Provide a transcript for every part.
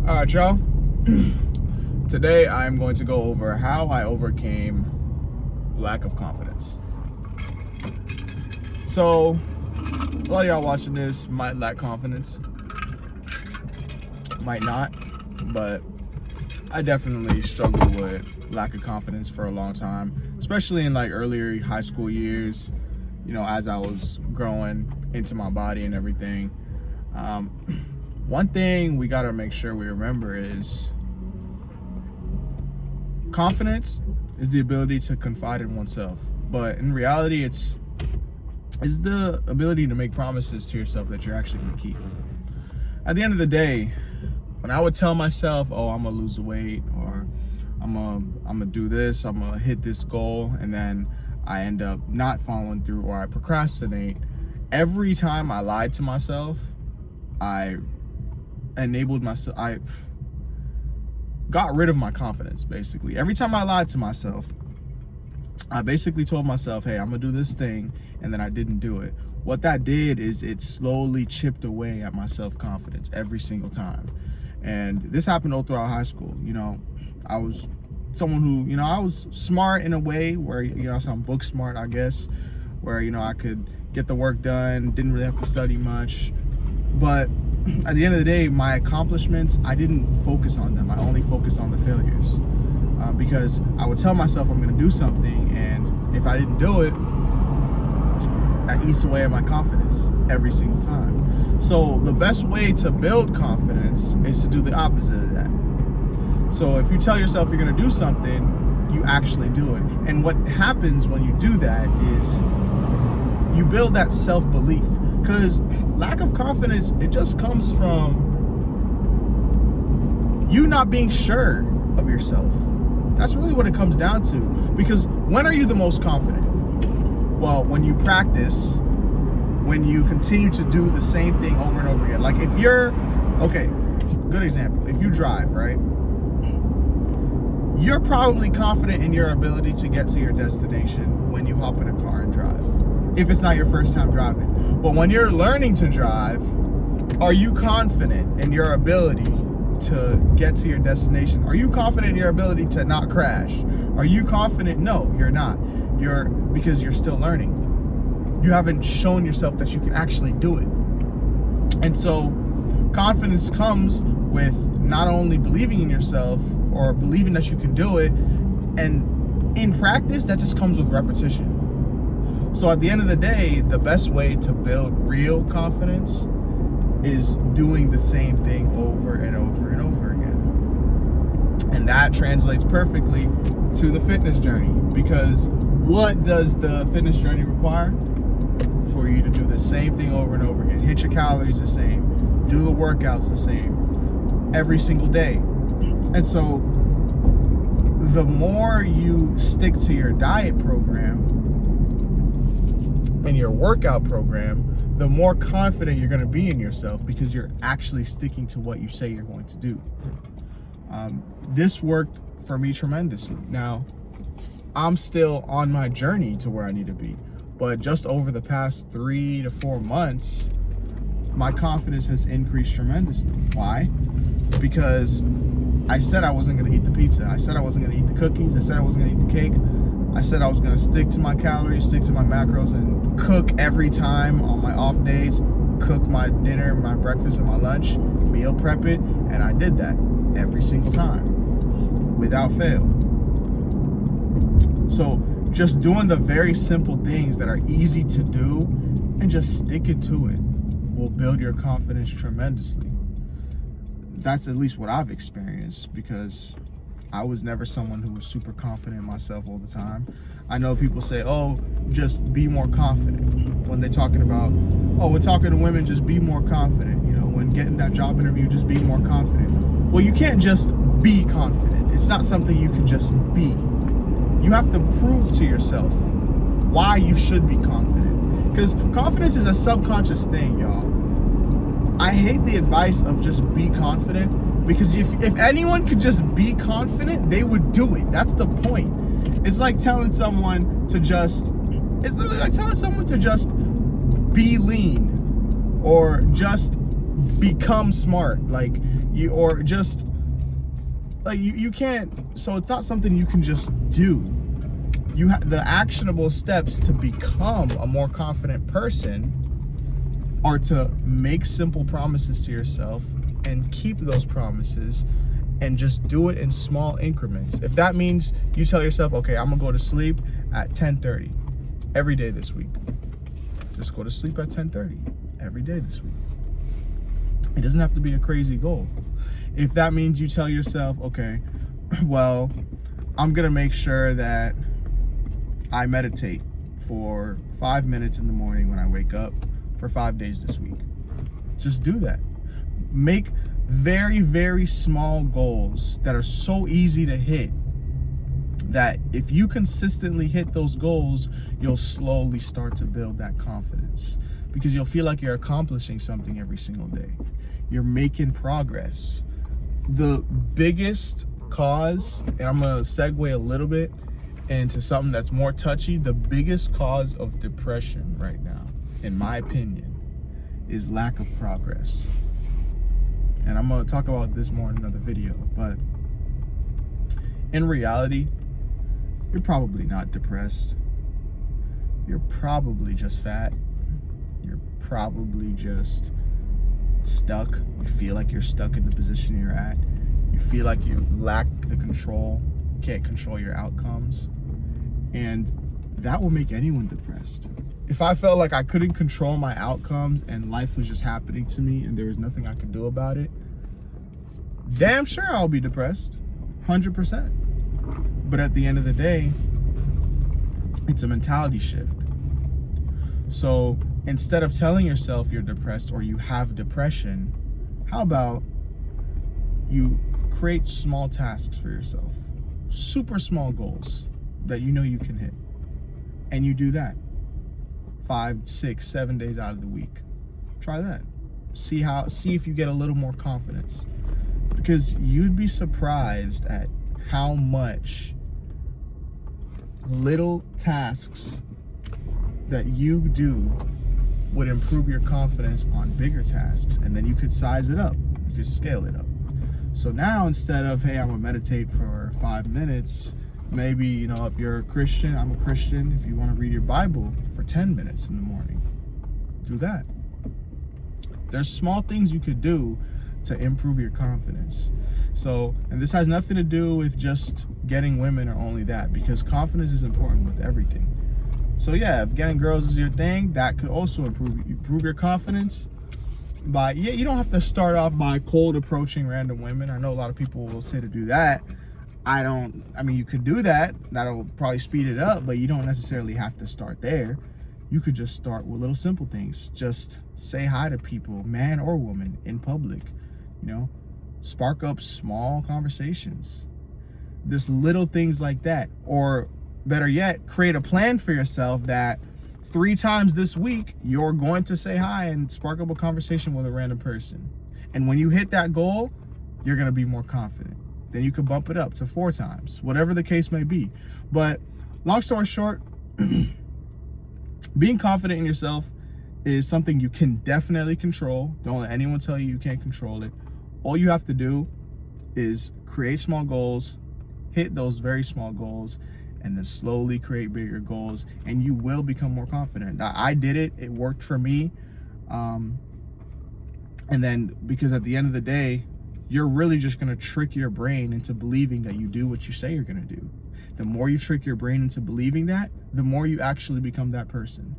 All right, y'all. Today I'm going to go over how I overcame lack of confidence. So, a lot of y'all watching this might lack confidence, might not, but I definitely struggled with lack of confidence for a long time, especially in like earlier high school years, you know, as I was growing into my body and everything. One thing we got to make sure we remember is confidence is the ability to confide in oneself, but in reality it's the ability to make promises to yourself that you're actually going to keep. At the end of the day, when I would tell myself, oh, I'm gonna lose the weight, or I'm gonna do this, I'm gonna hit this goal, and then I end up not following through, or I procrastinate, every time I lied to myself, I got rid of my confidence. Basically, every time I lied to myself, I basically told myself, hey, I'm gonna do this thing, and then I didn't do it. What that did is it slowly chipped away at my self-confidence every single time. And this happened all throughout high school. You know, I was someone who, you know, I was smart in a way where, you know, I'm book smart, I guess, where, you know, I could get the work done, didn't really have to study much. But at the end of the day, my accomplishments, I didn't focus on them. I only focused on the failures, because I would tell myself I'm going to do something, and if I didn't do it, that eats away at my confidence every single time. So the best way to build confidence is to do the opposite of that. So if you tell yourself you're going to do something, you actually do it. And what happens when you do that is you build that self-belief. Because lack of confidence, it just comes from you not being sure of yourself. That's really what it comes down to. Because when are you the most confident? Well, when you practice, when you continue to do the same thing over and over again. Like if you're, okay, good example. If you drive, right? You're probably confident in your ability to get to your destination when you hop in a car and drive, if it's not your first time driving. But when you're learning to drive, are you confident in your ability to get to your destination? Are you confident in your ability to not crash? Are you confident? No, you're not. Because you're still learning. You haven't shown yourself that you can actually do it. And so confidence comes with not only believing in yourself or believing that you can do it, and in practice, that just comes with repetition. So at the end of the day, the best way to build real confidence is doing the same thing over and over and over again. And that translates perfectly to the fitness journey, because what does the fitness journey require? For you to do the same thing over and over again. Hit your calories the same, do the workouts the same, every single day. And so the more you stick to your diet program and your workout program, the more confident you're going to be in yourself, because you're actually sticking to what you say you're going to do. This worked for me tremendously. Now, I'm still on my journey to where I need to be, but just over the past 3 to 4 months, my confidence has increased tremendously. Why? Because I said I wasn't going to eat the pizza. I said I wasn't going to eat the cookies. I said I wasn't going to eat the cake. I said I was going to stick to my calories, stick to my macros, and cook every time on my off days, cook my dinner, my breakfast, and my lunch, meal prep it, and I did that every single time without fail. So just doing the very simple things that are easy to do and just sticking to it will build your confidence tremendously. That's at least what I've experienced, because I was never someone who was super confident in myself all the time. I know people say, oh, just be more confident. When they're talking about, oh, when talking to women, just be more confident. You know, when getting that job interview, just be more confident. Well, you can't just be confident. It's not something you can just be. You have to prove to yourself why you should be confident. Because confidence is a subconscious thing, y'all. I hate the advice of just be confident, because if anyone could just be confident, they would do it. That's the point. It's like telling someone to just, it's literally like telling someone to just be lean, or just become smart. Like you, or just like you can't, so it's not something you can just do. You have the actionable steps to become a more confident person are to make simple promises to yourself and keep those promises and just do it in small increments. If that means you tell yourself, okay, I'm gonna go to sleep at 10:30 every day this week. Just go to sleep at 10:30 every day this week. It doesn't have to be a crazy goal. If that means you tell yourself, okay, well, I'm gonna make sure that I meditate for 5 minutes in the morning when I wake up for 5 days this week. Just do that. Make very, very small goals that are so easy to hit that if you consistently hit those goals, you'll slowly start to build that confidence because you'll feel like you're accomplishing something every single day. You're making progress. The biggest cause, and I'm gonna segue a little bit into something that's more touchy, the biggest cause of depression right now, in my opinion, is lack of progress. And I'm gonna talk about this more in another video, but in reality, you're probably not depressed. You're probably just fat. You're probably just stuck. You feel like you're stuck in the position you're at. You feel like you lack the control, can't control your outcomes. And that will make anyone depressed. If I felt like I couldn't control my outcomes and life was just happening to me and there was nothing I could do about it, damn sure I'll be depressed, 100%. But at the end of the day, it's a mentality shift. So instead of telling yourself you're depressed or you have depression, how about you create small tasks for yourself, super small goals that you know you can hit, and you do that 5, 6, 7 days out of the week. Try that. See if you get a little more confidence, because you'd be surprised at how much little tasks that you do would improve your confidence on bigger tasks, and then you could size it up, you could scale it up. So now instead of, hey, I'm gonna meditate for 5 minutes, maybe, you know, if you're a Christian, I'm a Christian, if you want to read your Bible for 10 minutes in the morning, do that. There's small things you could do to improve your confidence. So, and this has nothing to do with just getting women or only that, because confidence is important with everything. So yeah, if getting girls is your thing, that could also improve your confidence by, yeah, you don't have to start off by cold approaching random women. I know a lot of people will say to do that. I mean, you could do that. That'll probably speed it up, but you don't necessarily have to start there. You could just start with little simple things. Just say hi to people, man or woman, in public. You know, spark up small conversations. Just little things like that. Or better yet, create a plan for yourself that 3 times this week, you're going to say hi and spark up a conversation with a random person. And when you hit that goal, you're going to be more confident. Then you could bump it up to 4 times, whatever the case may be. But long story short, being confident in yourself is something you can definitely control. Don't let anyone tell you can't control it. All you have to do is create small goals, hit those very small goals, and then slowly create bigger goals, and you will become more confident. I did it. It worked for me. And then, because at the end of the day, you're really just going to trick your brain into believing that you do what you say you're going to do. The more you trick your brain into believing that, the more you actually become that person.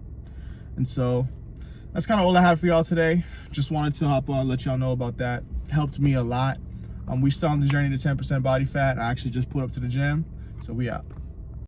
And so that's kind of all I had for y'all today. Just wanted to hop on, let y'all know about that. Helped me a lot. We still on the journey to 10% body fat. I actually just put up to the gym. So we out.